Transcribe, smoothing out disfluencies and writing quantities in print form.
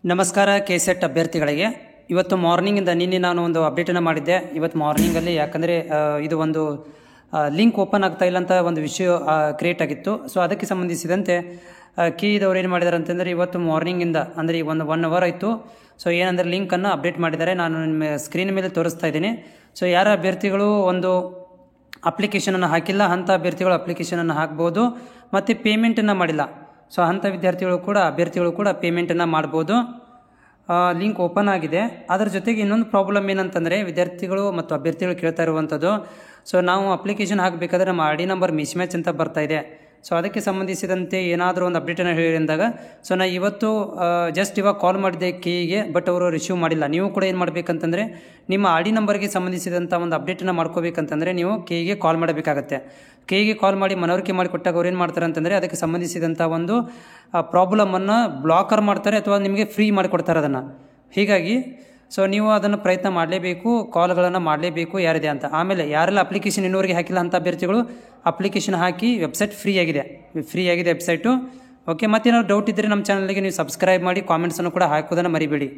ನಮಸ್ಕಾರ ಕೆಸೆಟ್ ಅಭ್ಯರ್ಥಿಗಳಿಗೆ ಇವತ್ತು ಮಾರ್ನಿಂಗಿಂದ ನಿನ್ನೆ ನಾನು ಒಂದು ಅಪ್ಡೇಟನ್ನು ಮಾಡಿದ್ದೆ. ಇವತ್ತು ಮಾರ್ನಿಂಗಲ್ಲಿ ಯಾಕಂದರೆ ಇದು ಒಂದು ಲಿಂಕ್ ಓಪನ್ ಆಗ್ತಾ ಇಲ್ಲ ಅಂತ ಒಂದು ವಿಷಯ ಕ್ರಿಯೇಟ್ ಆಗಿತ್ತು. ಸೊ ಅದಕ್ಕೆ ಸಂಬಂಧಿಸಿದಂತೆ ಕೀದವ್ರು ಏನು ಮಾಡಿದ್ದಾರೆ ಅಂತಂದರೆ ಇವತ್ತು ಮಾರ್ನಿಂಗಿಂದ ಅಂದರೆ ಈಗ ಒಂದು 1 ಅವರ್ ಆಯಿತು. ಸೊ ಏನಂದರೆ ಲಿಂಕನ್ನು ಅಪ್ಡೇಟ್ ಮಾಡಿದ್ದಾರೆ. ನಾನು ನಿಮ್ಮ ಸ್ಕ್ರೀನ್ ಮೇಲೆ ತೋರಿಸ್ತಾ ಇದ್ದೀನಿ. ಸೊ ಯಾರ ಅಭ್ಯರ್ಥಿಗಳು ಒಂದು ಅಪ್ಲಿಕೇಶನನ್ನು ಹಾಕಿಲ್ಲ ಅಂಥ ಅಭ್ಯರ್ಥಿಗಳು ಅಪ್ಲಿಕೇಶನನ್ನು ಹಾಕ್ಬೋದು. ಮತ್ತು ಪೇಮೆಂಟನ್ನು ಮಾಡಿಲ್ಲ, ಸೊ ಅಂಥ ಅಭ್ಯರ್ಥಿಗಳು ಕೂಡ ಪೇಮೆಂಟನ್ನು ಮಾಡ್ಬೋದು. ಲಿಂಕ್ ಓಪನ್ ಆಗಿದೆ. ಅದರ ಜೊತೆಗೆ ಇನ್ನೊಂದು ಪ್ರಾಬ್ಲಮ್ ಏನಂತಂದರೆ ವಿದ್ಯಾರ್ಥಿಗಳು ಮತ್ತು ಅಭ್ಯರ್ಥಿಗಳು ಕೇಳ್ತಾ ಇರುವಂಥದ್ದು, ಸೊ ನಾವು ಅಪ್ಲಿಕೇಶನ್ ಹಾಕಬೇಕಾದ್ರೆ ನಮ್ಮ ID ನಂಬರ್ ಮಿಸ್ಮ್ಯಾಚ್ ಅಂತ ಬರ್ತಾ ಇದೆ. ಸೊ ಅದಕ್ಕೆ ಸಂಬಂಧಿಸಿದಂತೆ ಏನಾದರೂ ಒಂದು ಅಪ್ಡೇಟನ್ನು ಹೇಳಿ ಅಂದಾಗ, ಸೊ ನಾನು ಇವತ್ತು ಜಸ್ಟ್ ಇವಾಗ ಕಾಲ್ ಮಾಡಿದ್ದೆ ಕೀಗೆ, ಬಟ್ ಅವರು ರಿಸೀವ್ ಮಾಡಿಲ್ಲ. ನೀವು ಕೂಡ ಏನು ಮಾಡಬೇಕಂತಂದರೆ ನಿಮ್ಮ ID ನಂಬರ್ಗೆ ಸಂಬಂಧಿಸಿದಂಥ ಒಂದು ಅಪ್ಡೇಟನ್ನು ಮಾಡ್ಕೋಬೇಕಂತಂದರೆ ನೀವು ಕೀಗೆ ಕಾಲ್ ಮಾಡಬೇಕಾಗತ್ತೆ. ಕೀಗೆ ಕಾಲ್ ಮಾಡಿ ಮನವರಿಕೆ ಮಾಡಿಕೊಟ್ಟಾಗ ಅವ್ರು ಏನು ಮಾಡ್ತಾರೆ ಅಂತಂದರೆ ಅದಕ್ಕೆ ಸಂಬಂಧಿಸಿದಂಥ ಒಂದು ಪ್ರಾಬ್ಲಮನ್ನು ಬ್ಲಾಕರ್ ಮಾಡ್ತಾರೆ ಅಥವಾ ನಿಮಗೆ ಫ್ರೀ ಮಾಡಿಕೊಡ್ತಾರೆ ಅದನ್ನು. ಹೀಗಾಗಿ ಸೊ ನೀವು ಅದನ್ನು ಪ್ರಯತ್ನ ಮಾಡಲೇಬೇಕು, ಕಾಲ್ಗಳನ್ನು ಮಾಡಲೇಬೇಕು ಯಾರಿದೆ ಅಂತ. ಆಮೇಲೆ ಯಾರೆಲ್ಲ ಅಪ್ಲಿಕೇಶನ್ ಇನ್ನೂವರೆಗೆ ಹಾಕಿಲ್ಲ ಅಂಥ ಅಭ್ಯರ್ಥಿಗಳು ಅಪ್ಲಿಕೇಶನ್ ಹಾಕಿ. ವೆಬ್ಸೈಟ್ ಫ್ರೀ ಆಗಿದೆ ವೆಬ್ಸೈಟು. ಓಕೆ, ಮತ್ತೇನಾದ್ರು ಡೌಟ್ ಇದ್ದರೆ ನಮ್ಮ ಚಾನಲ್ಗೆ ನೀವು ಸಬ್ಸ್ಕ್ರೈಬ್ ಮಾಡಿ, ಕಾಮೆಂಟ್ಸನ್ನು ಕೂಡ ಹಾಕೋದನ್ನು ಮರಿಬೇಡಿ.